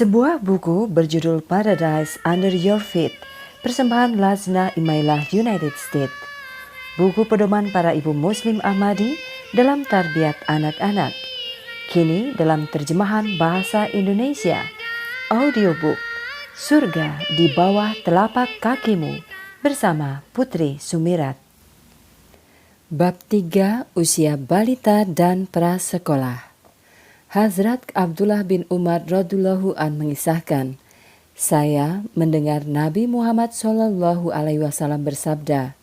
Sebuah buku berjudul Paradise Under Your Feet, persembahan Lajnah Imailah United States. Buku pedoman para ibu muslim Ahmadi dalam tarbiyat anak-anak. Kini dalam terjemahan bahasa Indonesia. Audiobook Surga di Bawah Telapak Kakimu bersama Putri Sumirat. Bab 3, Usia Balita dan Prasekolah. Hazrat Abdullah bin Umar radhiyallahu an mengisahkan, saya mendengar Nabi Muhammad SAW bersabda,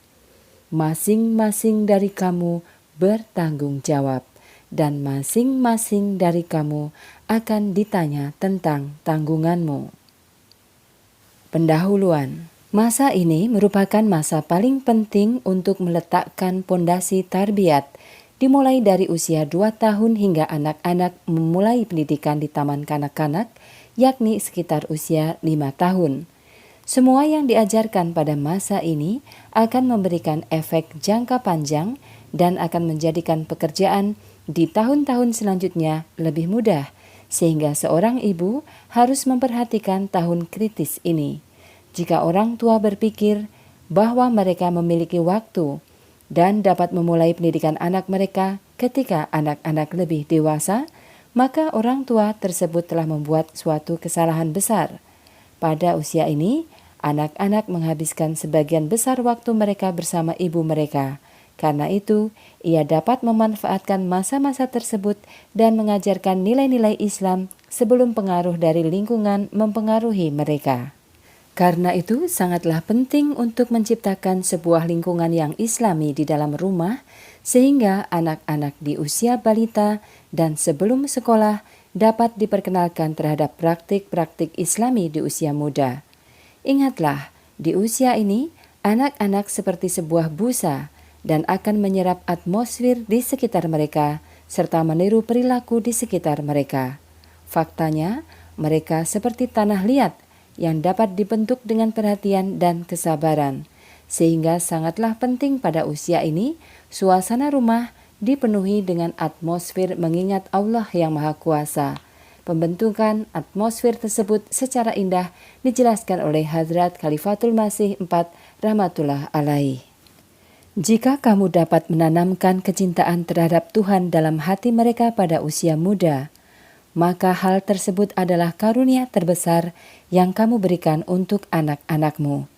masing-masing dari kamu bertanggung jawab dan masing-masing dari kamu akan ditanya tentang tanggunganmu. Pendahuluan. Masa ini merupakan masa paling penting untuk meletakkan pondasi tarbiyat, dimulai dari usia 2 tahun hingga anak-anak memulai pendidikan di taman kanak-kanak, yakni sekitar usia 5 tahun. Semua yang diajarkan pada masa ini akan memberikan efek jangka panjang dan akan menjadikan pekerjaan di tahun-tahun selanjutnya lebih mudah, sehingga seorang ibu harus memperhatikan tahun kritis ini. Jika orang tua berpikir bahwa mereka memiliki waktu dan dapat memulai pendidikan anak mereka ketika anak-anak lebih dewasa, maka orang tua tersebut telah membuat suatu kesalahan besar. Pada usia ini, anak-anak menghabiskan sebagian besar waktu mereka bersama ibu mereka. Karena itu, ia dapat memanfaatkan masa-masa tersebut dan mengajarkan nilai-nilai Islam sebelum pengaruh dari lingkungan mempengaruhi mereka. Karena itu sangatlah penting untuk menciptakan sebuah lingkungan yang islami di dalam rumah sehingga anak-anak di usia balita dan sebelum sekolah dapat diperkenalkan terhadap praktik-praktik islami di usia muda. Ingatlah, di usia ini anak-anak seperti sebuah busa dan akan menyerap atmosfer di sekitar mereka serta meniru perilaku di sekitar mereka. Faktanya, mereka seperti tanah liat yang dapat dibentuk dengan perhatian dan kesabaran. Sehingga sangatlah penting pada usia ini, suasana rumah dipenuhi dengan atmosfer mengingat Allah yang Maha Kuasa. Pembentukan atmosfer tersebut secara indah dijelaskan oleh Hadrat Khalifatul Masih IV rahmatullah alaih. Jika kamu dapat menanamkan kecintaan terhadap Tuhan dalam hati mereka pada usia muda, maka hal tersebut adalah karunia terbesar yang kamu berikan untuk anak-anakmu.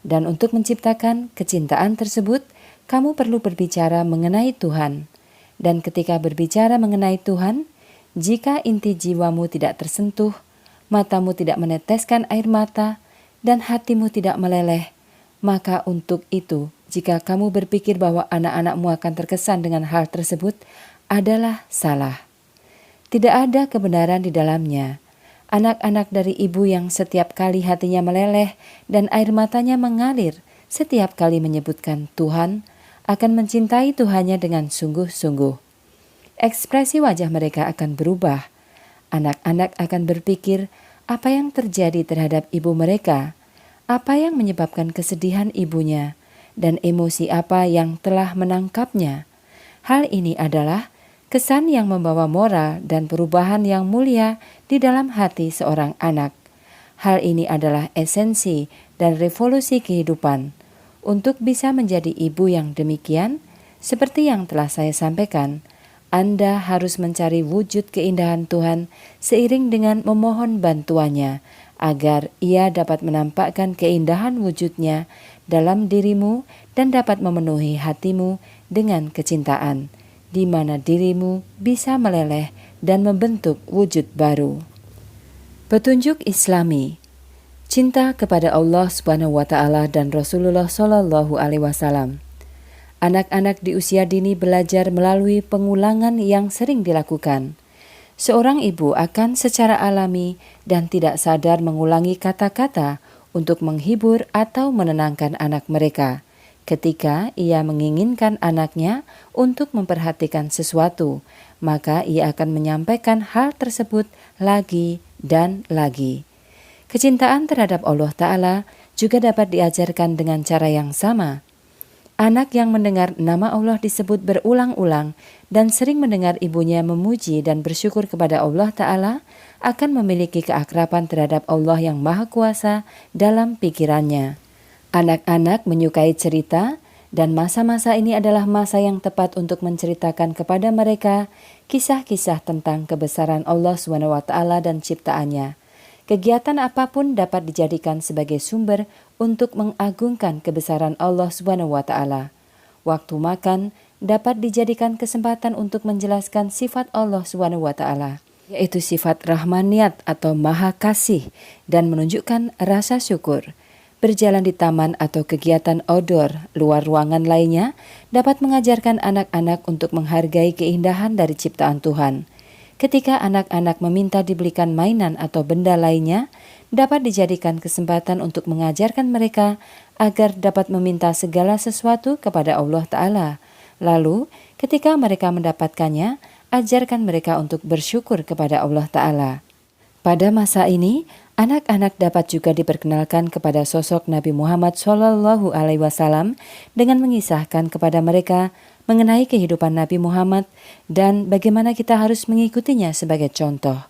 Dan untuk menciptakan kecintaan tersebut, kamu perlu berbicara mengenai Tuhan. Dan ketika berbicara mengenai Tuhan, jika inti jiwamu tidak tersentuh, matamu tidak meneteskan air mata, dan hatimu tidak meleleh, maka untuk itu, jika kamu berpikir bahwa anak-anakmu akan terkesan dengan hal tersebut, adalah salah. Tidak ada kebenaran di dalamnya. Anak-anak dari ibu yang setiap kali hatinya meleleh dan air matanya mengalir setiap kali menyebutkan Tuhan, akan mencintai Tuhannya dengan sungguh-sungguh. Ekspresi wajah mereka akan berubah. Anak-anak akan berpikir apa yang terjadi terhadap ibu mereka, apa yang menyebabkan kesedihan ibunya, dan emosi apa yang telah menangkapnya. Hal ini adalah kesan yang membawa moral dan perubahan yang mulia di dalam hati seorang anak. Hal ini adalah esensi dan revolusi kehidupan. Untuk bisa menjadi ibu yang demikian, seperti yang telah saya sampaikan, Anda harus mencari wujud keindahan Tuhan seiring dengan memohon bantuannya, agar Ia dapat menampakkan keindahan wujudnya dalam dirimu dan dapat memenuhi hatimu dengan kecintaan, di mana dirimu bisa meleleh dan membentuk wujud baru. Petunjuk Islami. Cinta kepada Allah Subhanahu wa taala dan Rasulullah sallallahu alaihi wasallam. Anak-anak di usia dini belajar melalui pengulangan yang sering dilakukan. Seorang ibu akan secara alami dan tidak sadar mengulangi kata-kata untuk menghibur atau menenangkan anak mereka. Ketika ia menginginkan anaknya untuk memperhatikan sesuatu, maka ia akan menyampaikan hal tersebut lagi dan lagi. Kecintaan terhadap Allah Ta'ala juga dapat diajarkan dengan cara yang sama. Anak yang mendengar nama Allah disebut berulang-ulang dan sering mendengar ibunya memuji dan bersyukur kepada Allah Ta'ala akan memiliki keakraban terhadap Allah yang Maha Kuasa dalam pikirannya. Anak-anak menyukai cerita dan masa-masa ini adalah masa yang tepat untuk menceritakan kepada mereka kisah-kisah tentang kebesaran Allah SWT dan ciptaannya. Kegiatan apapun dapat dijadikan sebagai sumber untuk mengagungkan kebesaran Allah SWT. Waktu makan dapat dijadikan kesempatan untuk menjelaskan sifat Allah SWT, yaitu sifat rahmaniyat atau maha kasih dan menunjukkan rasa syukur. Berjalan di taman atau kegiatan outdoor luar ruangan lainnya dapat mengajarkan anak-anak untuk menghargai keindahan dari ciptaan Tuhan. Ketika anak-anak meminta dibelikan mainan atau benda lainnya, dapat dijadikan kesempatan untuk mengajarkan mereka agar dapat meminta segala sesuatu kepada Allah Ta'ala. Lalu, ketika mereka mendapatkannya, ajarkan mereka untuk bersyukur kepada Allah Ta'ala. Pada masa ini, anak-anak dapat juga diperkenalkan kepada sosok Nabi Muhammad SAW dengan mengisahkan kepada mereka mengenai kehidupan Nabi Muhammad dan bagaimana kita harus mengikutinya sebagai contoh.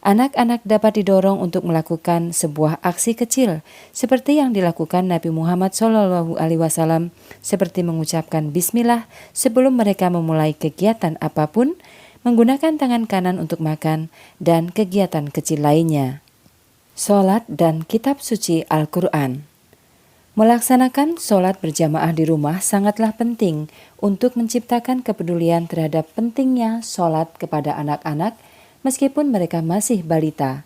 Anak-anak dapat didorong untuk melakukan sebuah aksi kecil seperti yang dilakukan Nabi Muhammad SAW, seperti mengucapkan bismillah sebelum mereka memulai kegiatan apapun, menggunakan tangan kanan untuk makan, dan kegiatan kecil lainnya. Sholat dan Kitab Suci Al-Quran. Melaksanakan sholat berjamaah di rumah sangatlah penting untuk menciptakan kepedulian terhadap pentingnya sholat kepada anak-anak meskipun mereka masih balita.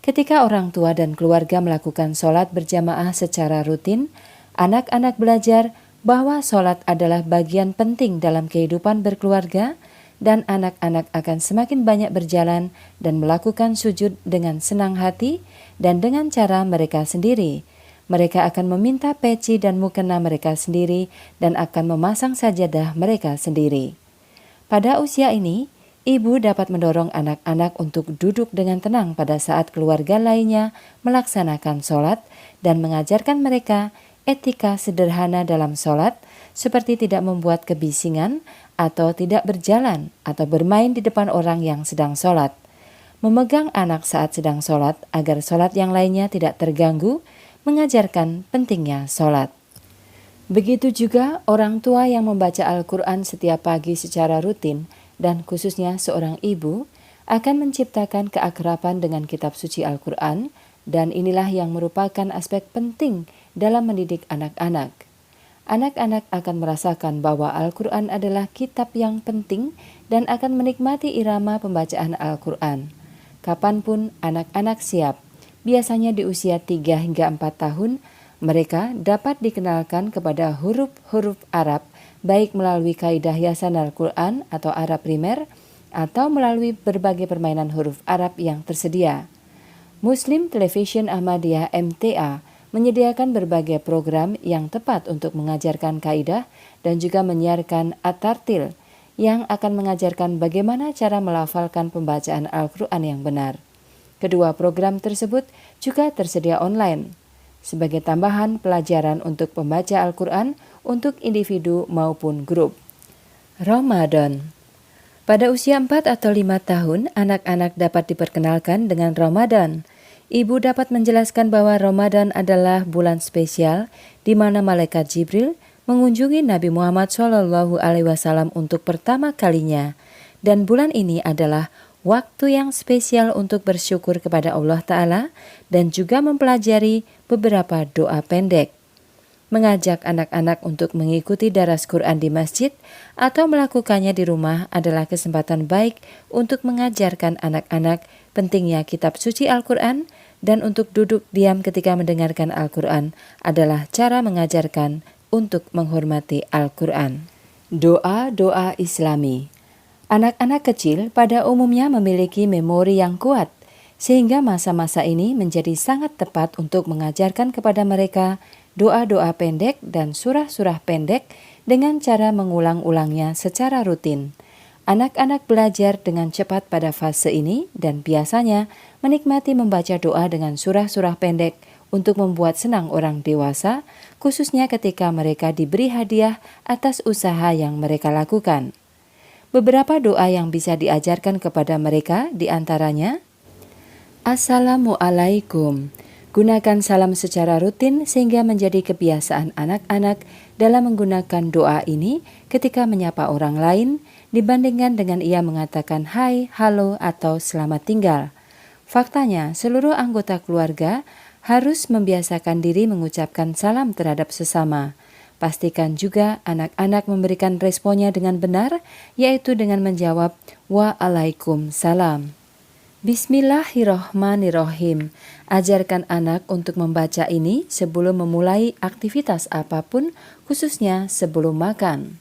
Ketika orang tua dan keluarga melakukan sholat berjamaah secara rutin, anak-anak belajar bahwa sholat adalah bagian penting dalam kehidupan berkeluarga dan anak-anak akan semakin banyak berjalan dan melakukan sujud dengan senang hati dan dengan cara mereka sendiri. Mereka akan meminta peci dan mukena mereka sendiri dan akan memasang sajadah mereka sendiri. Pada usia ini, ibu dapat mendorong anak-anak untuk duduk dengan tenang pada saat keluarga lainnya melaksanakan sholat dan mengajarkan mereka etika sederhana dalam sholat seperti tidak membuat kebisingan atau tidak berjalan atau bermain di depan orang yang sedang sholat. Memegang anak saat sedang sholat agar sholat yang lainnya tidak terganggu, mengajarkan pentingnya sholat. Begitu juga orang tua yang membaca Al-Quran setiap pagi secara rutin dan khususnya seorang ibu akan menciptakan keakraban dengan kitab suci Al-Quran dan inilah yang merupakan aspek penting dalam mendidik anak-anak. Anak-anak akan merasakan bahwa Al-Quran adalah kitab yang penting dan akan menikmati irama pembacaan Al-Quran. Kapanpun anak-anak siap, biasanya di usia 3 hingga 4 tahun, mereka dapat dikenalkan kepada huruf-huruf Arab, baik melalui kaidah hiasan Al-Quran atau Arab primer, atau melalui berbagai permainan huruf Arab yang tersedia. Muslim Television Ahmadiyah MTA menyediakan berbagai program yang tepat untuk mengajarkan kaidah dan juga menyiarkan at-tartil yang akan mengajarkan bagaimana cara melafalkan pembacaan Al-Quran yang benar. Kedua program tersebut juga tersedia online sebagai tambahan pelajaran untuk pembaca Al-Quran untuk individu maupun grup. Ramadan. Pada usia 4 atau 5 tahun, anak-anak dapat diperkenalkan dengan Ramadan. Ibu dapat menjelaskan bahwa Ramadan adalah bulan spesial di mana malaikat Jibril mengunjungi Nabi Muhammad SAW untuk pertama kalinya. Dan bulan ini adalah waktu yang spesial untuk bersyukur kepada Allah Ta'ala dan juga mempelajari beberapa doa pendek. Mengajak anak-anak untuk mengikuti daras Quran di masjid atau melakukannya di rumah adalah kesempatan baik untuk mengajarkan anak-anak pentingnya kitab suci Al-Quran dan untuk duduk diam ketika mendengarkan Al-Quran adalah cara mengajarkan untuk menghormati Al-Quran. Doa-doa Islami. Anak-anak kecil pada umumnya memiliki memori yang kuat, sehingga masa-masa ini menjadi sangat tepat untuk mengajarkan kepada mereka doa-doa pendek dan surah-surah pendek dengan cara mengulang-ulangnya secara rutin. Anak-anak belajar dengan cepat pada fase ini dan biasanya menikmati membaca doa dengan surah-surah pendek untuk membuat senang orang dewasa, khususnya ketika mereka diberi hadiah atas usaha yang mereka lakukan. Beberapa doa yang bisa diajarkan kepada mereka diantaranya, Assalamualaikum. Gunakan salam secara rutin sehingga menjadi kebiasaan anak-anak dalam menggunakan doa ini ketika menyapa orang lain dibandingkan dengan ia mengatakan hai, halo, atau selamat tinggal. Faktanya, seluruh anggota keluarga harus membiasakan diri mengucapkan salam terhadap sesama. Pastikan juga anak-anak memberikan responnya dengan benar, yaitu dengan menjawab Waalaikumsalam. Bismillahirrohmanirrohim. Ajarkan anak untuk membaca ini sebelum memulai aktivitas apapun, khususnya sebelum makan.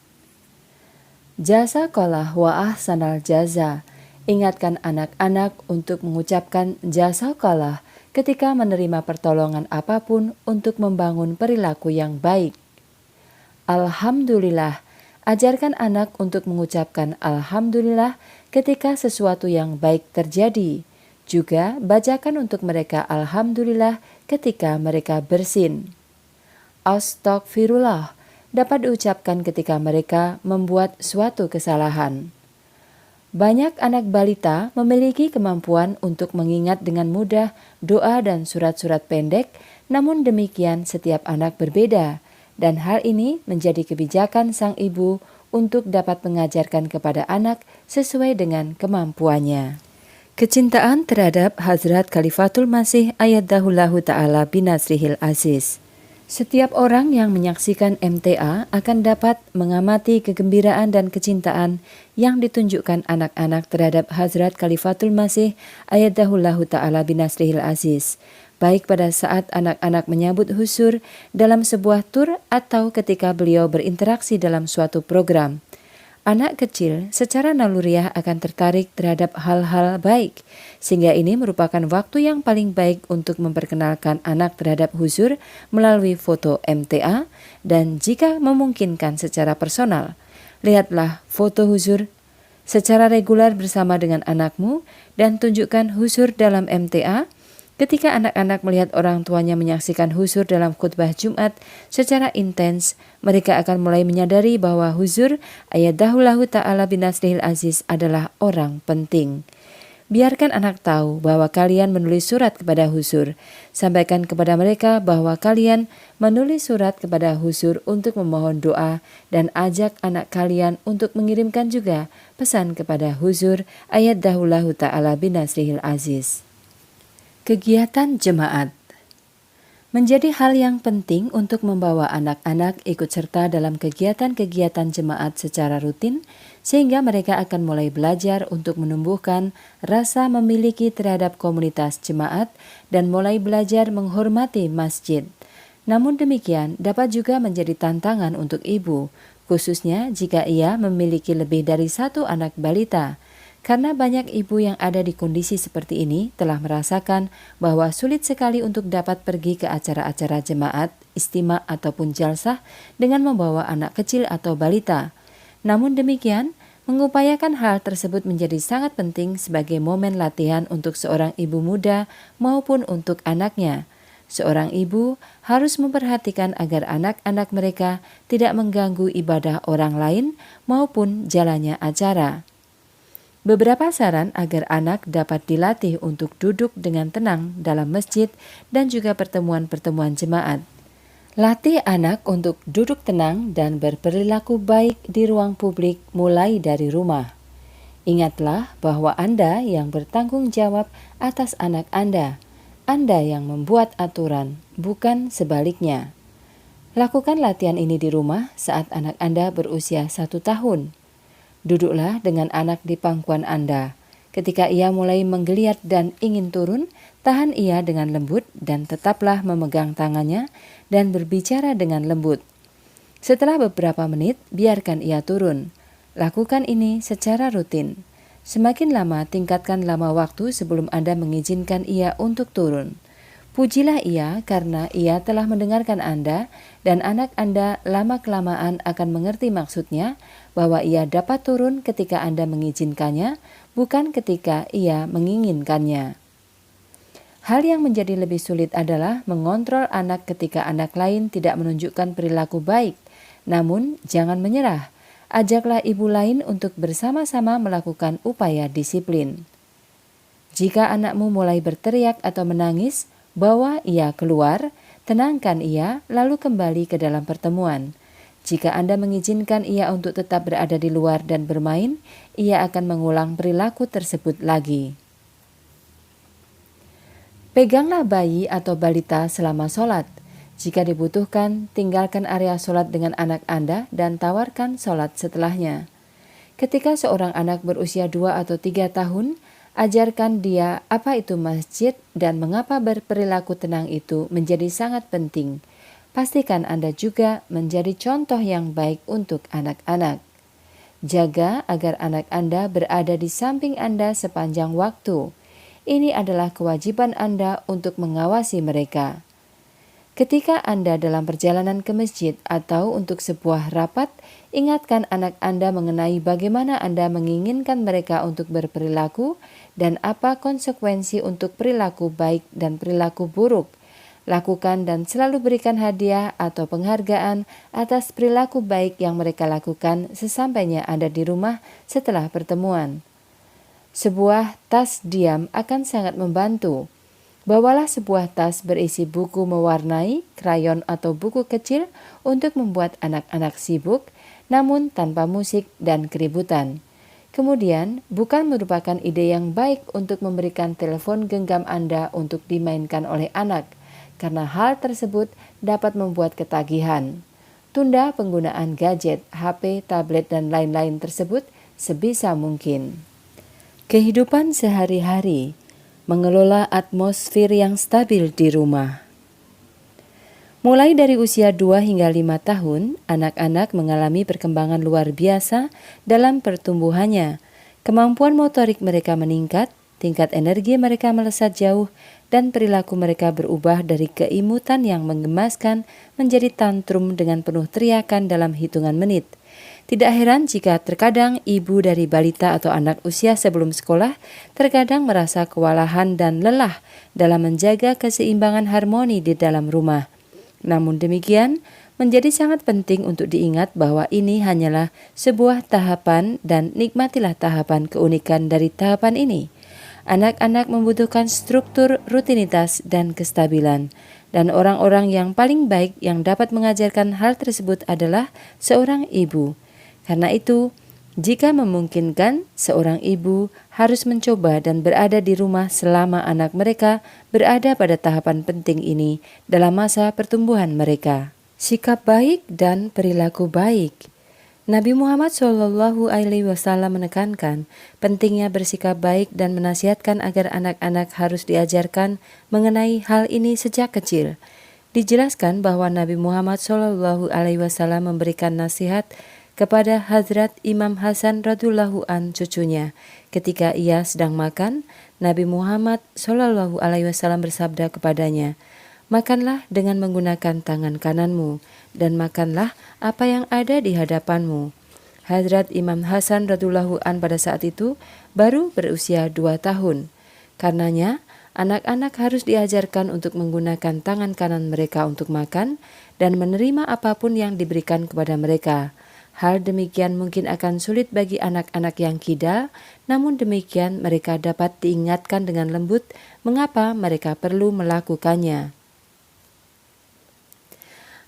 Jazakallah wa ahsanal jaza. Ingatkan anak-anak untuk mengucapkan jazakallah ketika menerima pertolongan apapun untuk membangun perilaku yang baik. Alhamdulillah. Ajarkan anak untuk mengucapkan alhamdulillah ketika sesuatu yang baik terjadi. Juga bacakan untuk mereka alhamdulillah ketika mereka bersin. Astagfirullah dapat diucapkan ketika mereka membuat suatu kesalahan. Banyak anak balita memiliki kemampuan untuk mengingat dengan mudah doa dan surat-surat pendek, namun demikian setiap anak berbeda, dan hal ini menjadi kebijakan sang ibu untuk dapat mengajarkan kepada anak sesuai dengan kemampuannya. Kecintaan terhadap Hazrat Khalifatul Masih Ayyadahullahu Ta'ala binasrihil aziz. Setiap orang yang menyaksikan MTA akan dapat mengamati kegembiraan dan kecintaan yang ditunjukkan anak-anak terhadap Hazrat Khalifatul Masih Ayyadahullahu Ta'ala binasrihil aziz, baik pada saat anak-anak menyambut husur dalam sebuah tur atau ketika beliau berinteraksi dalam suatu program. Anak kecil secara naluriah akan tertarik terhadap hal-hal baik, sehingga ini merupakan waktu yang paling baik untuk memperkenalkan anak terhadap huzur melalui foto MTA, dan jika memungkinkan secara personal, lihatlah foto huzur secara reguler bersama dengan anakmu dan tunjukkan huzur dalam MTA. Ketika anak-anak melihat orang tuanya menyaksikan huzur dalam khutbah Jumat secara intens, mereka akan mulai menyadari bahwa huzur Ayyadahullahu Ta'ala binasrihil aziz adalah orang penting. Biarkan anak tahu bahwa kalian menulis surat kepada huzur. Sampaikan kepada mereka bahwa kalian menulis surat kepada huzur untuk memohon doa, dan ajak anak kalian untuk mengirimkan juga pesan kepada huzur Ayyadahullahu Ta'ala binasrihil aziz. Kegiatan jemaat menjadi hal yang penting untuk membawa anak-anak ikut serta dalam kegiatan-kegiatan jemaat secara rutin, sehingga mereka akan mulai belajar untuk menumbuhkan rasa memiliki terhadap komunitas jemaat dan mulai belajar menghormati masjid. Namun demikian dapat juga menjadi tantangan untuk ibu, khususnya jika ia memiliki lebih dari satu anak balita. Karena banyak ibu yang ada di kondisi seperti ini telah merasakan bahwa sulit sekali untuk dapat pergi ke acara-acara jemaat, istima ataupun jalsah dengan membawa anak kecil atau balita. Namun demikian, mengupayakan hal tersebut menjadi sangat penting sebagai momen latihan untuk seorang ibu muda maupun untuk anaknya. Seorang ibu harus memperhatikan agar anak-anak mereka tidak mengganggu ibadah orang lain maupun jalannya acara. Beberapa saran agar anak dapat dilatih untuk duduk dengan tenang dalam masjid dan juga pertemuan-pertemuan jemaat. Latih anak untuk duduk tenang dan berperilaku baik di ruang publik mulai dari rumah. Ingatlah bahwa Anda yang bertanggung jawab atas anak Anda. Anda yang membuat aturan, bukan sebaliknya. Lakukan latihan ini di rumah saat anak Anda berusia 1 tahun. Duduklah dengan anak di pangkuan Anda. Ketika ia mulai menggeliat dan ingin turun, tahan ia dengan lembut dan tetaplah memegang tangannya dan berbicara dengan lembut. Setelah beberapa menit, biarkan ia turun. Lakukan ini secara rutin. Semakin lama, tingkatkan lama waktu sebelum Anda mengizinkan ia untuk turun. Pujilah ia karena ia telah mendengarkan Anda, dan anak Anda lama-kelamaan akan mengerti maksudnya bahwa ia dapat turun ketika Anda mengizinkannya, bukan ketika ia menginginkannya. Hal yang menjadi lebih sulit adalah mengontrol anak ketika anak lain tidak menunjukkan perilaku baik. Namun, jangan menyerah. Ajaklah ibu lain untuk bersama-sama melakukan upaya disiplin. Jika anakmu mulai berteriak atau menangis, bawa ia keluar, tenangkan ia, lalu kembali ke dalam pertemuan. Jika Anda mengizinkan ia untuk tetap berada di luar dan bermain, ia akan mengulang perilaku tersebut lagi. Peganglah bayi atau balita selama sholat. Jika dibutuhkan, tinggalkan area sholat dengan anak Anda dan tawarkan sholat setelahnya. Ketika seorang anak berusia 2 atau 3 tahun, ajarkan dia apa itu masjid dan mengapa berperilaku tenang itu menjadi sangat penting. Pastikan Anda juga menjadi contoh yang baik untuk anak-anak. Jaga agar anak Anda berada di samping Anda sepanjang waktu. Ini adalah kewajiban Anda untuk mengawasi mereka. Ketika Anda dalam perjalanan ke masjid atau untuk sebuah rapat, ingatkan anak Anda mengenai bagaimana Anda menginginkan mereka untuk berperilaku dan apa konsekuensi untuk perilaku baik dan perilaku buruk. Lakukan dan selalu berikan hadiah atau penghargaan atas perilaku baik yang mereka lakukan sesampainya Anda di rumah setelah pertemuan. Sebuah tas diam akan sangat membantu. Bawalah sebuah tas berisi buku mewarnai, krayon atau buku kecil untuk membuat anak-anak sibuk, namun tanpa musik dan keributan. Kemudian, bukan merupakan ide yang baik untuk memberikan telepon genggam Anda untuk dimainkan oleh anak, karena hal tersebut dapat membuat ketagihan. Tunda penggunaan gadget, HP, tablet, dan lain-lain tersebut sebisa mungkin. Kehidupan sehari-hari, mengelola atmosfer yang stabil di rumah. Mulai dari usia 2 hingga 5 tahun, anak-anak mengalami perkembangan luar biasa dalam pertumbuhannya. Kemampuan motorik mereka meningkat, tingkat energi mereka melesat jauh, dan perilaku mereka berubah dari keimutan yang menggemaskan menjadi tantrum dengan penuh teriakan dalam hitungan menit. Tidak heran jika terkadang ibu dari balita atau anak usia sebelum sekolah terkadang merasa kewalahan dan lelah dalam menjaga keseimbangan harmoni di dalam rumah. Namun demikian, menjadi sangat penting untuk diingat bahwa ini hanyalah sebuah tahapan dan nikmatilah tahapan keunikan dari tahapan ini. Anak-anak membutuhkan struktur, rutinitas, dan kestabilan. Dan orang-orang yang paling baik yang dapat mengajarkan hal tersebut adalah seorang ibu. Karena itu, jika memungkinkan, seorang ibu harus mencoba dan berada di rumah selama anak mereka berada pada tahapan penting ini dalam masa pertumbuhan mereka. Sikap baik dan perilaku baik. Nabi Muhammad SAW menekankan pentingnya bersikap baik dan menasihatkan agar anak-anak harus diajarkan mengenai hal ini sejak kecil. Dijelaskan bahwa Nabi Muhammad SAW memberikan nasihat kepada Hazrat Imam Hasan radhiyallahu an cucunya. Ketika ia sedang makan, Nabi Muhammad SAW bersabda kepadanya, "Makanlah dengan menggunakan tangan kananmu, dan makanlah apa yang ada di hadapanmu." Hazrat Imam Hasan radhiyallahu an pada saat itu baru berusia 2 tahun. Karenanya, anak-anak harus diajarkan untuk menggunakan tangan kanan mereka untuk makan dan menerima apapun yang diberikan kepada mereka. Hal demikian mungkin akan sulit bagi anak-anak yang kidal, namun demikian mereka dapat diingatkan dengan lembut mengapa mereka perlu melakukannya.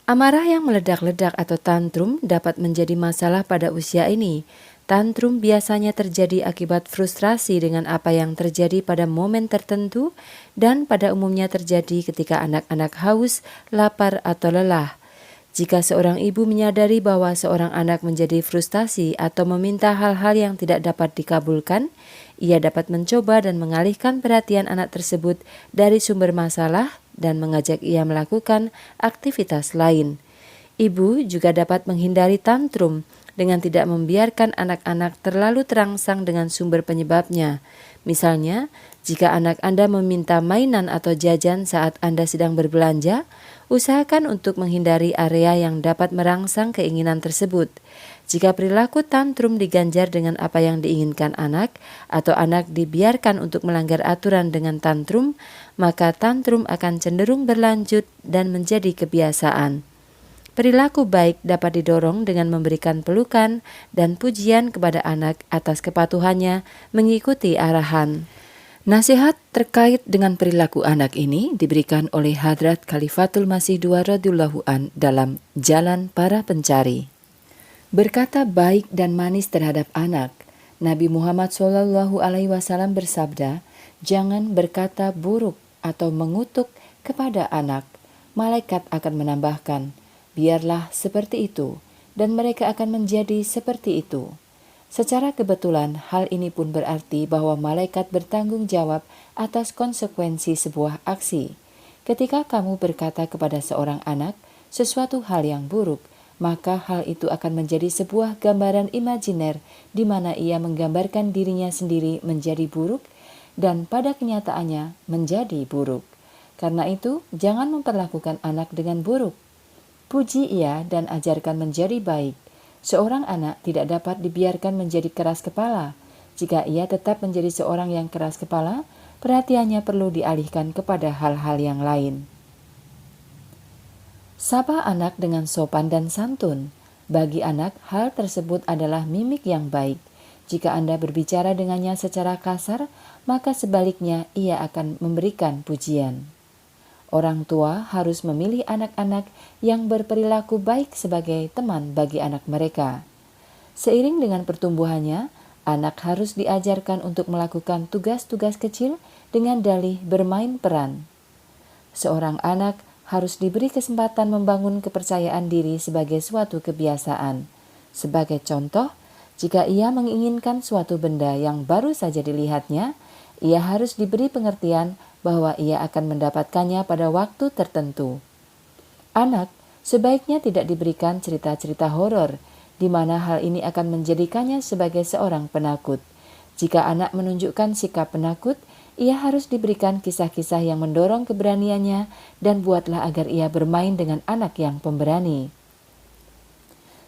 Amarah yang meledak-ledak atau tantrum dapat menjadi masalah pada usia ini. Tantrum biasanya terjadi akibat frustrasi dengan apa yang terjadi pada momen tertentu dan pada umumnya terjadi ketika anak-anak haus, lapar, atau lelah. Jika seorang ibu menyadari bahwa seorang anak menjadi frustasi atau meminta hal-hal yang tidak dapat dikabulkan, ia dapat mencoba dan mengalihkan perhatian anak tersebut dari sumber masalah dan mengajak ia melakukan aktivitas lain. Ibu juga dapat menghindari tantrum dengan tidak membiarkan anak-anak terlalu terangsang dengan sumber penyebabnya. Misalnya, jika anak Anda meminta mainan atau jajan saat Anda sedang berbelanja, usahakan untuk menghindari area yang dapat merangsang keinginan tersebut. Jika perilaku tantrum diganjar dengan apa yang diinginkan anak, atau anak dibiarkan untuk melanggar aturan dengan tantrum, maka tantrum akan cenderung berlanjut dan menjadi kebiasaan. Perilaku baik dapat didorong dengan memberikan pelukan dan pujian kepada anak atas kepatuhannya mengikuti arahan. Nasihat terkait dengan perilaku anak ini diberikan oleh Hadrat Khalifatul Masih II radhiyallahu an dalam Jalan Para Pencari. Berkata baik dan manis terhadap anak, Nabi Muhammad SAW bersabda, "Jangan berkata buruk atau mengutuk kepada anak." Malaikat akan menambahkan, "Biarlah seperti itu, dan mereka akan menjadi seperti itu." Secara kebetulan, hal ini pun berarti bahwa malaikat bertanggung jawab atas konsekuensi sebuah aksi. Ketika kamu berkata kepada seorang anak sesuatu hal yang buruk, maka hal itu akan menjadi sebuah gambaran imajiner di mana ia menggambarkan dirinya sendiri menjadi buruk dan pada kenyataannya menjadi buruk. Karena itu, jangan memperlakukan anak dengan buruk. Puji ia dan ajarkan menjadi baik. Seorang anak tidak dapat dibiarkan menjadi keras kepala. Jika ia tetap menjadi seorang yang keras kepala, perhatiannya perlu dialihkan kepada hal-hal yang lain. Sapa anak dengan sopan dan santun. Bagi anak, hal tersebut adalah mimik yang baik. Jika Anda berbicara dengannya secara kasar, maka sebaliknya ia akan memberikan pujian. Orang tua harus memilih anak-anak yang berperilaku baik sebagai teman bagi anak mereka. Seiring dengan pertumbuhannya, anak harus diajarkan untuk melakukan tugas-tugas kecil dengan dalih bermain peran. Seorang anak harus diberi kesempatan membangun kepercayaan diri sebagai suatu kebiasaan. Sebagai contoh, jika ia menginginkan suatu benda yang baru saja dilihatnya, ia harus diberi pengertian bahwa ia akan mendapatkannya pada waktu tertentu. Anak sebaiknya tidak diberikan cerita-cerita horor, di mana hal ini akan menjadikannya sebagai seorang penakut. Jika anak menunjukkan sikap penakut, ia harus diberikan kisah-kisah yang mendorong keberaniannya dan buatlah agar ia bermain dengan anak yang pemberani.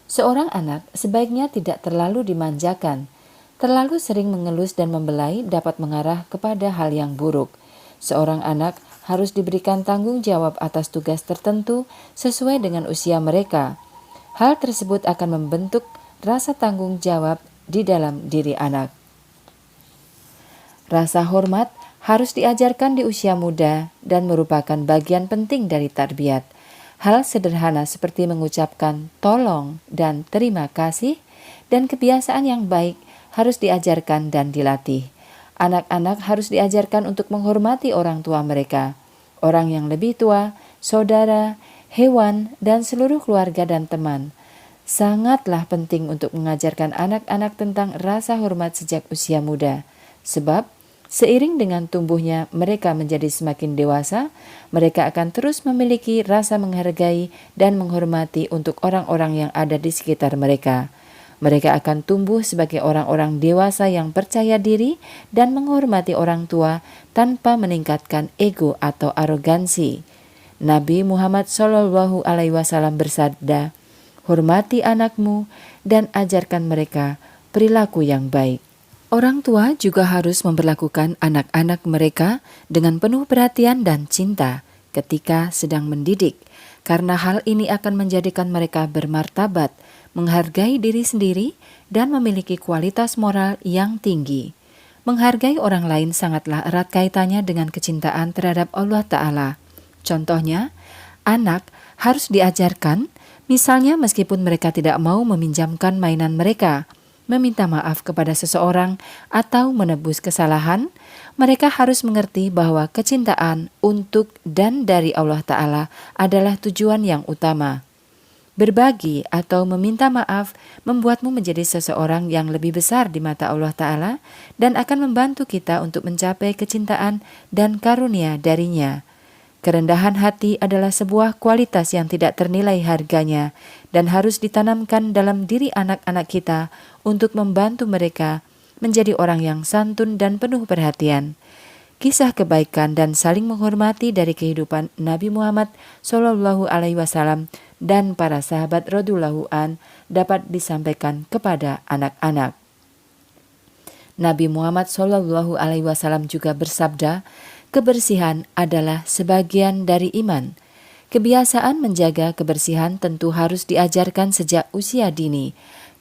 Seorang anak sebaiknya tidak terlalu dimanjakan. Terlalu sering mengelus dan membelai dapat mengarah kepada hal yang buruk. Seorang anak harus diberikan tanggung jawab atas tugas tertentu sesuai dengan usia mereka. Hal tersebut akan membentuk rasa tanggung jawab di dalam diri anak. Rasa hormat harus diajarkan di usia muda dan merupakan bagian penting dari tarbiyat. Hal sederhana seperti mengucapkan tolong dan terima kasih dan kebiasaan yang baik harus diajarkan dan dilatih. Anak-anak harus diajarkan untuk menghormati orang tua mereka, orang yang lebih tua, saudara, hewan, dan seluruh keluarga dan teman. Sangatlah penting untuk mengajarkan anak-anak tentang rasa hormat sejak usia muda, sebab seiring dengan tumbuhnya mereka menjadi semakin dewasa, mereka akan terus memiliki rasa menghargai dan menghormati untuk orang-orang yang ada di sekitar mereka. Mereka akan tumbuh sebagai orang-orang dewasa yang percaya diri dan menghormati orang tua tanpa meningkatkan ego atau arogansi. Nabi Muhammad SAW bersabda, "Hormati anakmu dan ajarkan mereka perilaku yang baik." Orang tua juga harus memperlakukan anak-anak mereka dengan penuh perhatian dan cinta ketika sedang mendidik, karena hal ini akan menjadikan mereka bermartabat, menghargai diri sendiri, dan memiliki kualitas moral yang tinggi. Menghargai orang lain sangatlah erat kaitannya dengan kecintaan terhadap Allah Ta'ala. Contohnya, anak harus diajarkan, misalnya meskipun mereka tidak mau meminjamkan mainan mereka, meminta maaf kepada seseorang, atau menebus kesalahan, mereka harus mengerti bahwa kecintaan untuk dan dari Allah Ta'ala adalah tujuan yang utama. Berbagi atau meminta maaf membuatmu menjadi seseorang yang lebih besar di mata Allah Ta'ala dan akan membantu kita untuk mencapai kecintaan dan karunia darinya. Kerendahan hati adalah sebuah kualitas yang tidak ternilai harganya dan harus ditanamkan dalam diri anak-anak kita untuk membantu mereka menjadi orang yang santun dan penuh perhatian. Kisah kebaikan dan saling menghormati dari kehidupan Nabi Muhammad SAW dan para sahabat radhiyallahu an dapat disampaikan kepada anak-anak. Nabi Muhammad SAW juga bersabda, kebersihan adalah sebagian dari iman. Kebiasaan menjaga kebersihan tentu harus diajarkan sejak usia dini,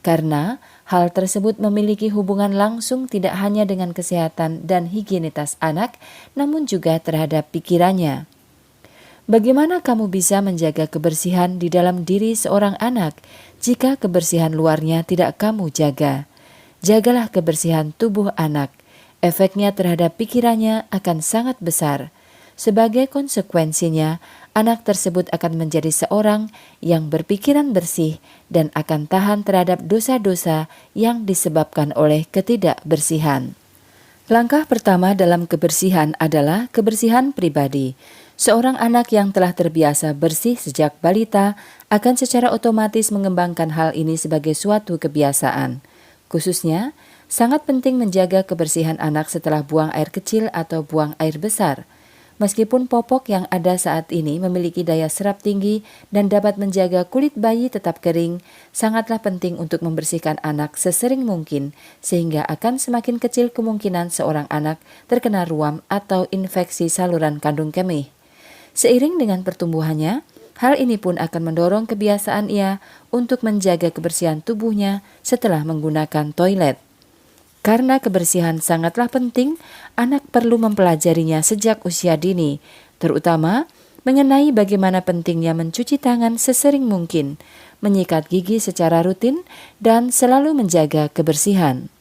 karena hal tersebut memiliki hubungan langsung tidak hanya dengan kesehatan dan higienitas anak, namun juga terhadap pikirannya. Bagaimana kamu bisa menjaga kebersihan di dalam diri seorang anak jika kebersihan luarnya tidak kamu jaga? Jagalah kebersihan tubuh anak. Efeknya terhadap pikirannya akan sangat besar. Sebagai konsekuensinya, anak tersebut akan menjadi seorang yang berpikiran bersih dan akan tahan terhadap dosa-dosa yang disebabkan oleh ketidakbersihan. Langkah pertama dalam kebersihan adalah kebersihan pribadi. Seorang anak yang telah terbiasa bersih sejak balita akan secara otomatis mengembangkan hal ini sebagai suatu kebiasaan. Khususnya, sangat penting menjaga kebersihan anak setelah buang air kecil atau buang air besar. Meskipun popok yang ada saat ini memiliki daya serap tinggi dan dapat menjaga kulit bayi tetap kering, sangatlah penting untuk membersihkan anak sesering mungkin, sehingga akan semakin kecil kemungkinan seorang anak terkena ruam atau infeksi saluran kandung kemih. Seiring dengan pertumbuhannya, hal ini pun akan mendorong kebiasaan ia untuk menjaga kebersihan tubuhnya setelah menggunakan toilet. Karena kebersihan sangatlah penting, anak perlu mempelajarinya sejak usia dini, terutama mengenai bagaimana pentingnya mencuci tangan sesering mungkin, menyikat gigi secara rutin, dan selalu menjaga kebersihan.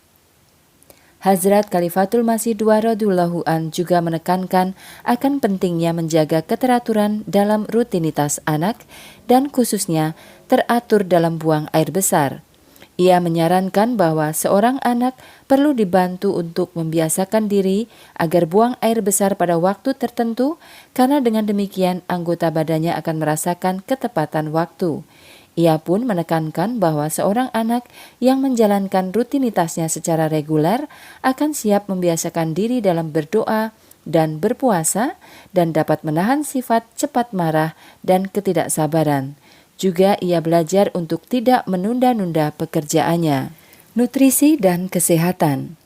Hazrat Khalifatul Masih II radhiyallahu an juga menekankan akan pentingnya menjaga keteraturan dalam rutinitas anak dan khususnya teratur dalam buang air besar. Ia menyarankan bahwa seorang anak perlu dibantu untuk membiasakan diri agar buang air besar pada waktu tertentu, karena dengan demikian anggota badannya akan merasakan ketepatan waktu. Ia pun menekankan bahwa seorang anak yang menjalankan rutinitasnya secara reguler akan siap membiasakan diri dalam berdoa dan berpuasa dan dapat menahan sifat cepat marah dan ketidaksabaran. Juga ia belajar untuk tidak menunda-nunda pekerjaannya. Nutrisi dan kesehatan.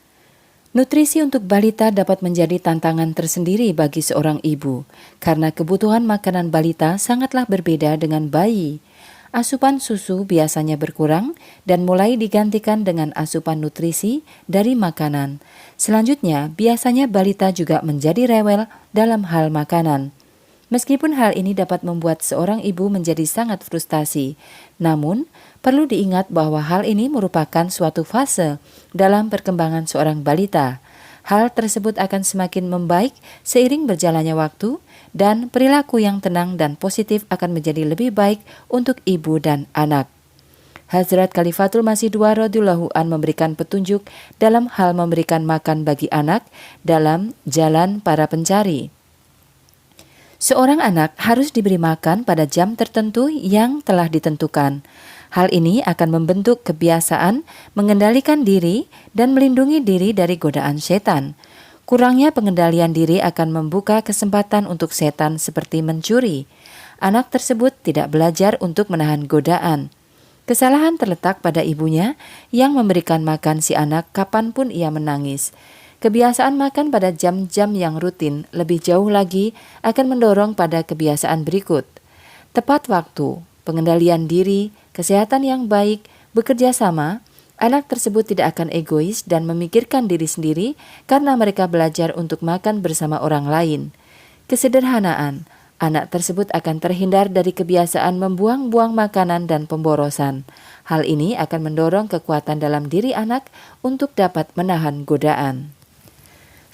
Nutrisi untuk balita dapat menjadi tantangan tersendiri bagi seorang ibu, karena kebutuhan makanan balita sangatlah berbeda dengan bayi. Asupan susu biasanya berkurang dan mulai digantikan dengan asupan nutrisi dari makanan. Selanjutnya, biasanya balita juga menjadi rewel dalam hal makanan. Meskipun hal ini dapat membuat seorang ibu menjadi sangat frustasi, namun perlu diingat bahwa hal ini merupakan suatu fase dalam perkembangan seorang balita. Hal tersebut akan semakin membaik seiring berjalannya waktu, dan perilaku yang tenang dan positif akan menjadi lebih baik untuk ibu dan anak. Hazrat Khalifatul Masih II radhiyallahu an memberikan petunjuk dalam hal memberikan makan bagi anak dalam Jalan Para Pencari. Seorang anak harus diberi makan pada jam tertentu yang telah ditentukan. Hal ini akan membentuk kebiasaan mengendalikan diri dan melindungi diri dari godaan setan. Kurangnya pengendalian diri akan membuka kesempatan untuk setan seperti mencuri. Anak tersebut tidak belajar untuk menahan godaan. Kesalahan terletak pada ibunya yang memberikan makan si anak kapanpun ia menangis. Kebiasaan makan pada jam-jam yang rutin lebih jauh lagi akan mendorong pada kebiasaan berikut. Tepat waktu, pengendalian diri, kesehatan yang baik, bekerja sama, anak tersebut tidak akan egois dan memikirkan diri sendiri karena mereka belajar untuk makan bersama orang lain. Kesederhanaan, anak tersebut akan terhindar dari kebiasaan membuang-buang makanan dan pemborosan. Hal ini akan mendorong kekuatan dalam diri anak untuk dapat menahan godaan.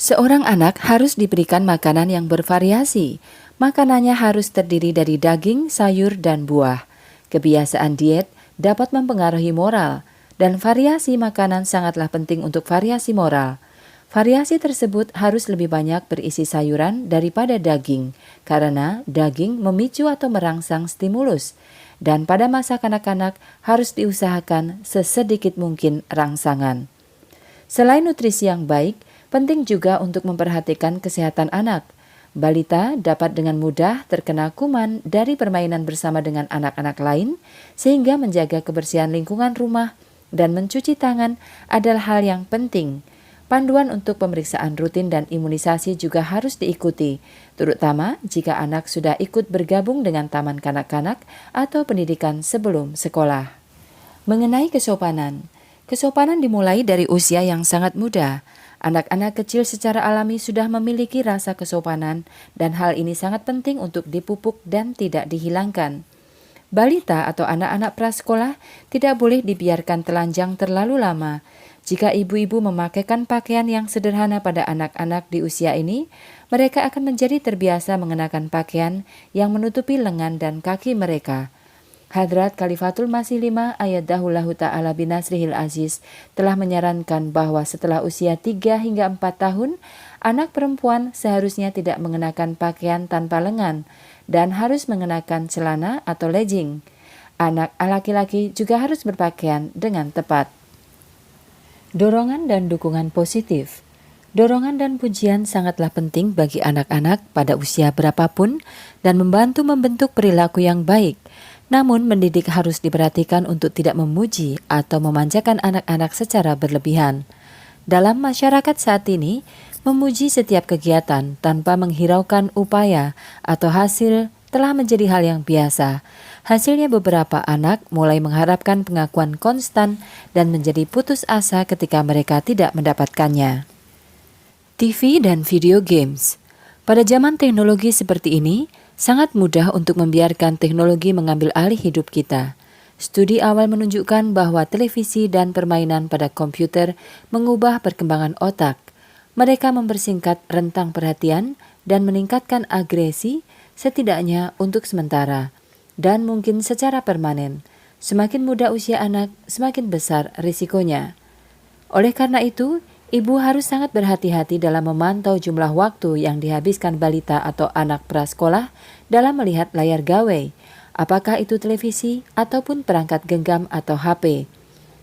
Seorang anak harus diberikan makanan yang bervariasi. Makanannya harus terdiri dari daging, sayur, dan buah. Kebiasaan diet dapat mempengaruhi moral, dan variasi makanan sangatlah penting untuk variasi moral. Variasi tersebut harus lebih banyak berisi sayuran daripada daging, karena daging memicu atau merangsang stimulus, dan pada masa kanak-kanak harus diusahakan sesedikit mungkin rangsangan. Selain nutrisi yang baik, penting juga untuk memperhatikan kesehatan anak. Balita dapat dengan mudah terkena kuman dari permainan bersama dengan anak-anak lain, sehingga menjaga kebersihan lingkungan rumah dan mencuci tangan adalah hal yang penting. Panduan untuk pemeriksaan rutin dan imunisasi juga harus diikuti, terutama jika anak sudah ikut bergabung dengan taman kanak-kanak atau pendidikan sebelum sekolah. Mengenai kesopanan, kesopanan dimulai dari usia yang sangat muda. Anak-anak kecil secara alami sudah memiliki rasa kesopanan dan hal ini sangat penting untuk dipupuk dan tidak dihilangkan. Balita atau anak-anak prasekolah tidak boleh dibiarkan telanjang terlalu lama. Jika ibu-ibu memakaikan pakaian yang sederhana pada anak-anak di usia ini, mereka akan menjadi terbiasa mengenakan pakaian yang menutupi lengan dan kaki mereka. Hadrat Khalifatul Masih 5 ayat Dahullahu Ta'ala binasrihil aziz telah menyarankan bahwa setelah usia 3 hingga 4 tahun, anak perempuan seharusnya tidak mengenakan pakaian tanpa lengan dan harus mengenakan celana atau legging. Anak laki-laki juga harus berpakaian dengan tepat. Dorongan dan dukungan positif. Dorongan dan pujian sangatlah penting bagi anak-anak pada usia berapapun dan membantu membentuk perilaku yang baik. Namun mendidik harus diperhatikan untuk tidak memuji atau memanjakan anak-anak secara berlebihan. Dalam masyarakat saat ini, memuji setiap kegiatan tanpa menghiraukan upaya atau hasil telah menjadi hal yang biasa. Hasilnya beberapa anak mulai mengharapkan pengakuan konstan dan menjadi putus asa ketika mereka tidak mendapatkannya. TV dan video games. Pada zaman teknologi seperti ini, sangat mudah untuk membiarkan teknologi mengambil alih hidup kita. Studi awal menunjukkan bahwa televisi dan permainan pada komputer mengubah perkembangan otak. Mereka mempersingkat rentang perhatian dan meningkatkan agresi, setidaknya untuk sementara, dan mungkin secara permanen. Semakin muda usia anak, semakin besar risikonya. Oleh karena itu, ibu harus sangat berhati-hati dalam memantau jumlah waktu yang dihabiskan balita atau anak prasekolah dalam melihat layar gawai, apakah itu televisi ataupun perangkat genggam atau HP.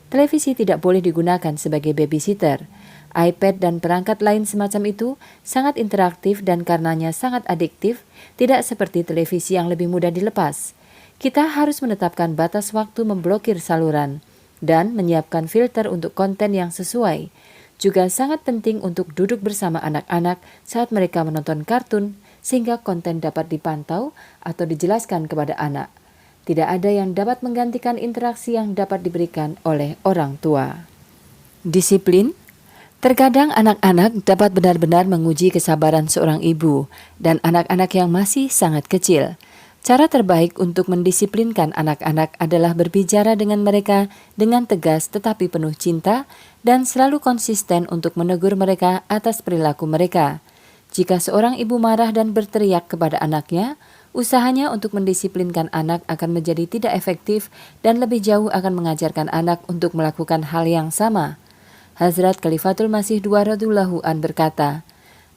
Televisi tidak boleh digunakan sebagai babysitter. iPad dan perangkat lain semacam itu sangat interaktif dan karenanya sangat adiktif, tidak seperti televisi yang lebih mudah dilepas. Kita harus menetapkan batas waktu memblokir saluran dan menyiapkan filter untuk konten yang sesuai. Juga sangat penting untuk duduk bersama anak-anak saat mereka menonton kartun sehingga konten dapat dipantau atau dijelaskan kepada anak. Tidak ada yang dapat menggantikan interaksi yang dapat diberikan oleh orang tua. Disiplin. Terkadang anak-anak dapat benar-benar menguji kesabaran seorang ibu dan anak-anak yang masih sangat kecil. Cara terbaik untuk mendisiplinkan anak-anak adalah berbicara dengan mereka dengan tegas tetapi penuh cinta dan selalu konsisten untuk menegur mereka atas perilaku mereka. Jika seorang ibu marah dan berteriak kepada anaknya, usahanya untuk mendisiplinkan anak akan menjadi tidak efektif dan lebih jauh akan mengajarkan anak untuk melakukan hal yang sama. Hazrat Khalifatul Masih 2 radhiyallahu an berkata,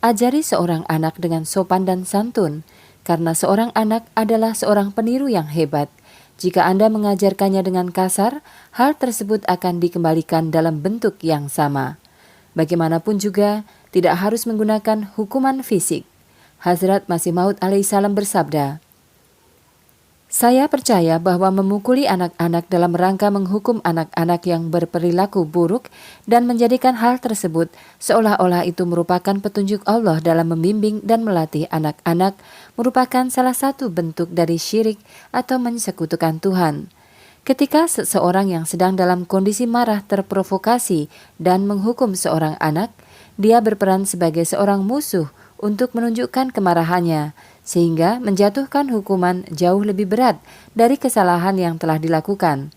ajari seorang anak dengan sopan dan santun, karena seorang anak adalah seorang peniru yang hebat. Jika Anda mengajarkannya dengan kasar, hal tersebut akan dikembalikan dalam bentuk yang sama. Bagaimanapun juga, tidak harus menggunakan hukuman fisik. Hazrat Masih Maud alaihissalam bersabda, saya percaya bahwa memukuli anak-anak dalam rangka menghukum anak-anak yang berperilaku buruk dan menjadikan hal tersebut seolah-olah itu merupakan petunjuk Allah dalam membimbing dan melatih anak-anak merupakan salah satu bentuk dari syirik atau mensekutukan Tuhan. Ketika seseorang yang sedang dalam kondisi marah terprovokasi dan menghukum seorang anak, dia berperan sebagai seorang musuh untuk menunjukkan kemarahannya, sehingga menjatuhkan hukuman jauh lebih berat dari kesalahan yang telah dilakukan.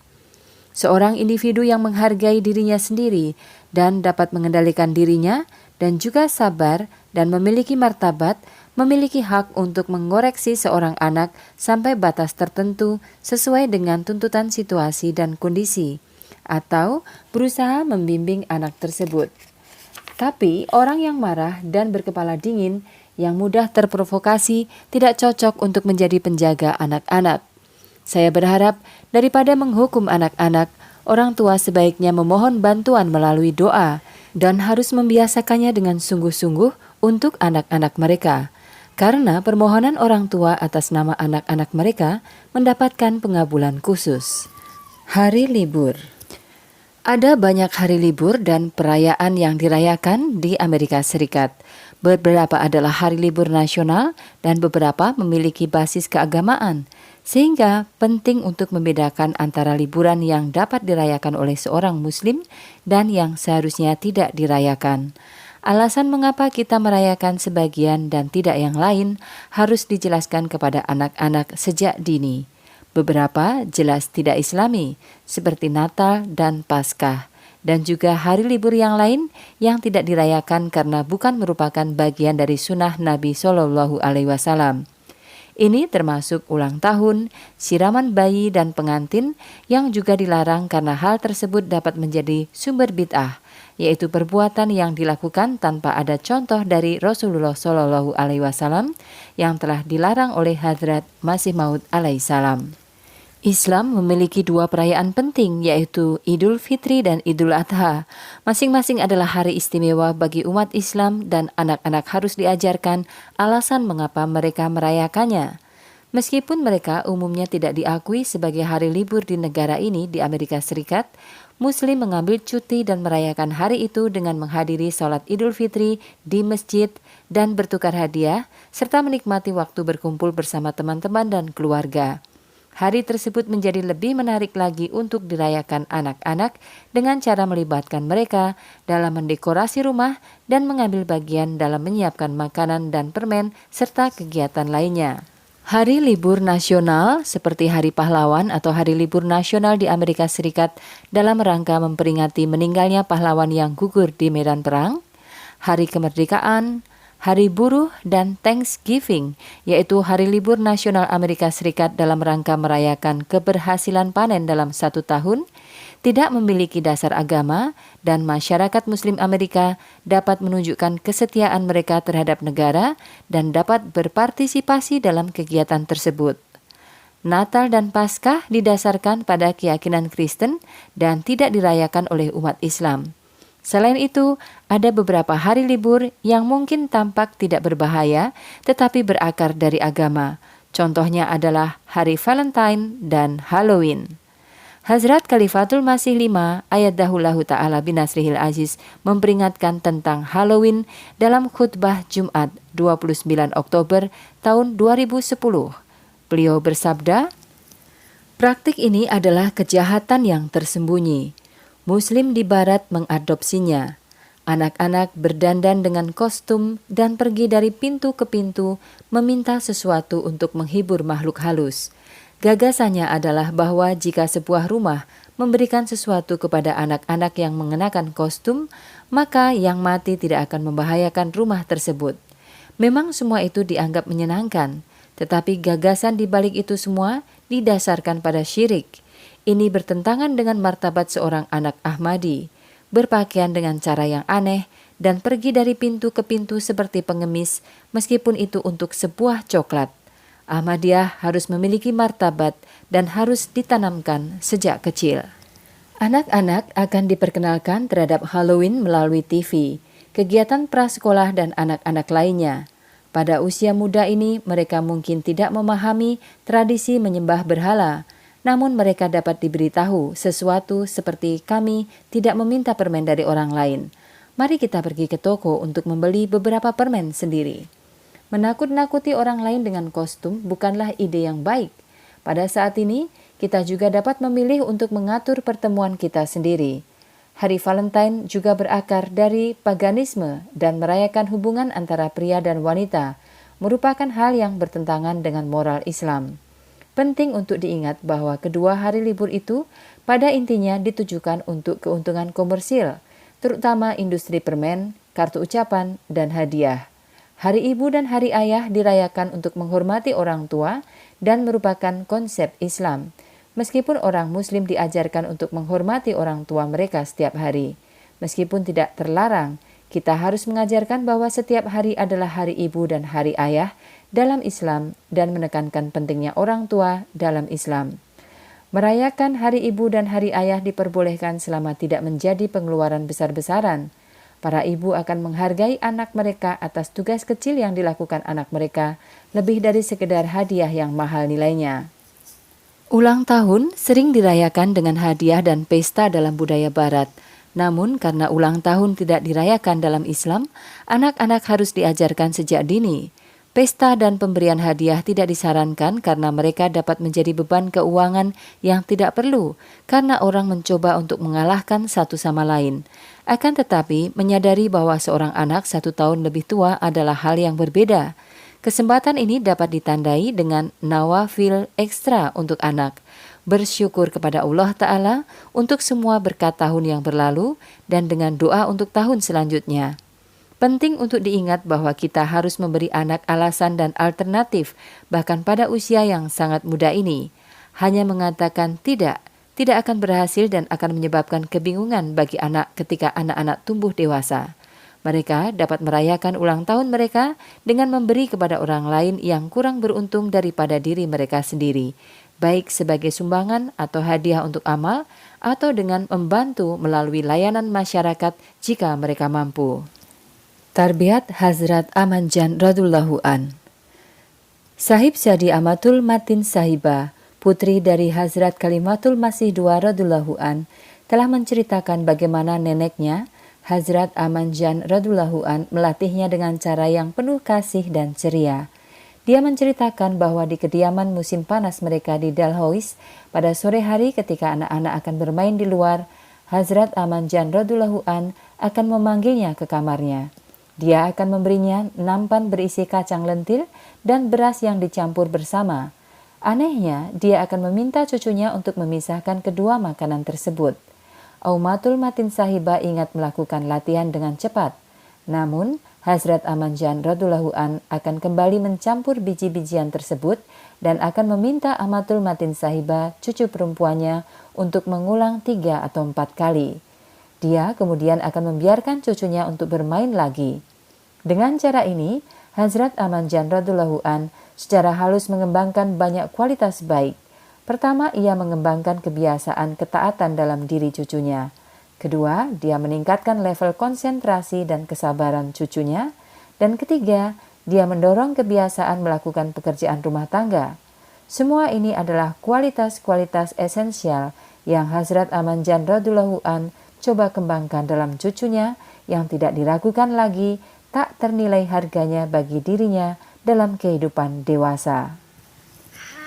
Seorang individu yang menghargai dirinya sendiri dan dapat mengendalikan dirinya dan juga sabar dan memiliki martabat, memiliki hak untuk mengoreksi seorang anak sampai batas tertentu sesuai dengan tuntutan situasi dan kondisi, atau berusaha membimbing anak tersebut. Tapi orang yang marah dan berkepala dingin, yang mudah terprovokasi, tidak cocok untuk menjadi penjaga anak-anak. Saya berharap daripada menghukum anak-anak, orang tua sebaiknya memohon bantuan melalui doa dan harus membiasakannya dengan sungguh-sungguh untuk anak-anak mereka. karena permohonan orang tua atas nama anak-anak mereka mendapatkan pengabulan khusus. Hari libur. Ada banyak hari libur dan perayaan yang dirayakan di Amerika Serikat. Beberapa adalah hari libur nasional dan beberapa memiliki basis keagamaan, sehingga penting untuk membedakan antara liburan yang dapat dirayakan oleh seorang Muslim dan yang seharusnya tidak dirayakan. Alasan mengapa kita merayakan sebagian dan tidak yang lain harus dijelaskan kepada anak-anak sejak dini. Beberapa jelas tidak Islami, seperti Natal dan Paskah, dan juga hari libur yang lain yang tidak dirayakan karena bukan merupakan bagian dari sunnah Nabi Shallallahu Alaihi Wasallam. Ini termasuk ulang tahun, siraman bayi dan pengantin yang juga dilarang karena hal tersebut dapat menjadi sumber bid'ah, yaitu perbuatan yang dilakukan tanpa ada contoh dari Rasulullah Shallallahu Alaihi Wasallam yang telah dilarang oleh Hadrat Masih Maud alaihissalam. Islam memiliki dua perayaan penting, yaitu Idul Fitri dan Idul Adha. Masing-masing adalah hari istimewa bagi umat Islam dan anak-anak harus diajarkan alasan mengapa mereka merayakannya. Meskipun mereka umumnya tidak diakui sebagai hari libur di negara ini di Amerika Serikat, Muslim mengambil cuti dan merayakan hari itu dengan menghadiri sholat Idul Fitri di masjid dan bertukar hadiah, serta menikmati waktu berkumpul bersama teman-teman dan keluarga. Hari tersebut menjadi lebih menarik lagi untuk dirayakan anak-anak dengan cara melibatkan mereka dalam mendekorasi rumah dan mengambil bagian dalam menyiapkan makanan dan permen serta kegiatan lainnya. Hari libur nasional seperti Hari Pahlawan atau Hari Libur Nasional di Amerika Serikat dalam rangka memperingati meninggalnya pahlawan yang gugur di medan perang, Hari Kemerdekaan, Hari Buruh, dan Thanksgiving, yaitu hari libur nasional Amerika Serikat dalam rangka merayakan keberhasilan panen dalam satu tahun, tidak memiliki dasar agama dan masyarakat Muslim Amerika dapat menunjukkan kesetiaan mereka terhadap negara dan dapat berpartisipasi dalam kegiatan tersebut. Natal dan Paskah didasarkan pada keyakinan Kristen dan tidak dirayakan oleh umat Islam. Selain itu, ada beberapa hari libur yang mungkin tampak tidak berbahaya tetapi berakar dari agama. Contohnya adalah Hari Valentine dan Halloween. Hazrat Khalifatul Masih V ayat dahullahu ta'ala binasrihil aziz memperingatkan tentang Halloween dalam khutbah Jumat 29 Oktober tahun 2010. Beliau bersabda, "Praktik ini adalah kejahatan yang tersembunyi. Muslim di barat mengadopsinya. Anak-anak berdandan dengan kostum dan pergi dari pintu ke pintu meminta sesuatu untuk menghibur makhluk halus. Gagasannya adalah bahwa jika sebuah rumah memberikan sesuatu kepada anak-anak yang mengenakan kostum, maka yang mati tidak akan membahayakan rumah tersebut. Memang semua itu dianggap menyenangkan, tetapi gagasan di balik itu semua didasarkan pada syirik. Ini bertentangan dengan martabat seorang anak Ahmadi, berpakaian dengan cara yang aneh, dan pergi dari pintu ke pintu seperti pengemis, meskipun itu untuk sebuah coklat. Ahmadiyah harus memiliki martabat dan harus ditanamkan sejak kecil." Anak-anak akan diperkenalkan terhadap Halloween melalui TV, kegiatan prasekolah dan anak-anak lainnya. Pada usia muda ini, mereka mungkin tidak memahami tradisi menyembah berhala, namun mereka dapat diberitahu sesuatu seperti kami tidak meminta permen dari orang lain. Mari kita pergi ke toko untuk membeli beberapa permen sendiri. Menakut-nakuti orang lain dengan kostum bukanlah ide yang baik. Pada saat ini, kita juga dapat memilih untuk mengatur pertemuan kita sendiri. Hari Valentine juga berakar dari paganisme dan merayakan hubungan antara pria dan wanita, merupakan hal yang bertentangan dengan moral Islam. Penting untuk diingat bahwa kedua hari libur itu pada intinya ditujukan untuk keuntungan komersil, terutama industri permen, kartu ucapan, dan hadiah. Hari Ibu dan Hari Ayah dirayakan untuk menghormati orang tua dan merupakan konsep Islam. Meskipun orang Muslim diajarkan untuk menghormati orang tua mereka setiap hari. Meskipun tidak terlarang, kita harus mengajarkan bahwa setiap hari adalah Hari Ibu dan Hari Ayah dalam Islam dan menekankan pentingnya orang tua dalam Islam. Merayakan Hari Ibu dan Hari Ayah diperbolehkan selama tidak menjadi pengeluaran besar-besaran. Para ibu akan menghargai anak mereka atas tugas kecil yang dilakukan anak mereka, lebih dari sekedar hadiah yang mahal nilainya. Ulang tahun sering dirayakan dengan hadiah dan pesta dalam budaya Barat. Namun karena ulang tahun tidak dirayakan dalam Islam, anak-anak harus diajarkan sejak dini. Pesta dan pemberian hadiah tidak disarankan karena mereka dapat menjadi beban keuangan yang tidak perlu karena orang mencoba untuk mengalahkan satu sama lain. Akan tetapi, menyadari bahwa seorang anak 1 tahun lebih tua adalah hal yang berbeda. Kesempatan ini dapat ditandai dengan nawafil ekstra untuk anak. Bersyukur kepada Allah Ta'ala untuk semua berkat tahun yang berlalu dan dengan doa untuk tahun selanjutnya. Penting untuk diingat bahwa kita harus memberi anak alasan dan alternatif bahkan pada usia yang sangat muda ini. Hanya mengatakan tidak akan berhasil dan akan menyebabkan kebingungan bagi anak ketika anak-anak tumbuh dewasa. Mereka dapat merayakan ulang tahun mereka dengan memberi kepada orang lain yang kurang beruntung daripada diri mereka sendiri, baik sebagai sumbangan atau hadiah untuk amal atau dengan membantu melalui layanan masyarakat jika mereka mampu. Tarbiyat Hazrat Amanjan radhiyallahu an. Sahib Syadi Amatul Matin Sahibah, putri dari Hazrat Kalimatul Masih II radhiyallahu an, telah menceritakan bagaimana neneknya, Hazrat Amanjan radhiyallahu an, melatihnya dengan cara yang penuh kasih dan ceria. Dia menceritakan bahwa di kediaman musim panas mereka di Dalhois, pada sore hari ketika anak-anak akan bermain di luar, Hazrat Amanjan radhiyallahu an akan memanggilnya ke kamarnya. Dia akan memberinya nampan berisi kacang lentil dan beras yang dicampur bersama. Anehnya, dia akan meminta cucunya untuk memisahkan kedua makanan tersebut. Aumatul Matin Sahibah ingat melakukan latihan dengan cepat. Namun, Hazrat Amanjan radhiyallahu an akan kembali mencampur biji-bijian tersebut dan akan meminta Amatul Matin Sahibah, cucu perempuannya, untuk mengulang 3 atau 4 kali. Dia kemudian akan membiarkan cucunya untuk bermain lagi. Dengan cara ini, Hazrat Amanjan radhiyallahu an secara halus mengembangkan banyak kualitas baik. Pertama, ia mengembangkan kebiasaan ketaatan dalam diri cucunya. Kedua, dia meningkatkan level konsentrasi dan kesabaran cucunya. Dan ketiga, dia mendorong kebiasaan melakukan pekerjaan rumah tangga. Semua ini adalah kualitas-kualitas esensial yang Hazrat Amanjan radhiyallahu an coba kembangkan dalam cucunya yang tidak diragukan lagi, tak ternilai harganya bagi dirinya dalam kehidupan dewasa.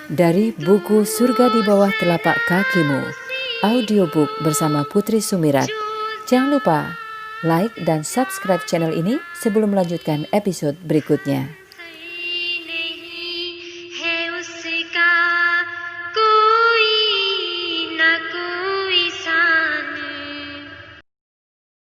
Dari buku Surga di Bawah Telapak Kakimu, audiobook bersama Putri Sumirat. Jangan lupa like dan subscribe channel ini sebelum melanjutkan episode berikutnya.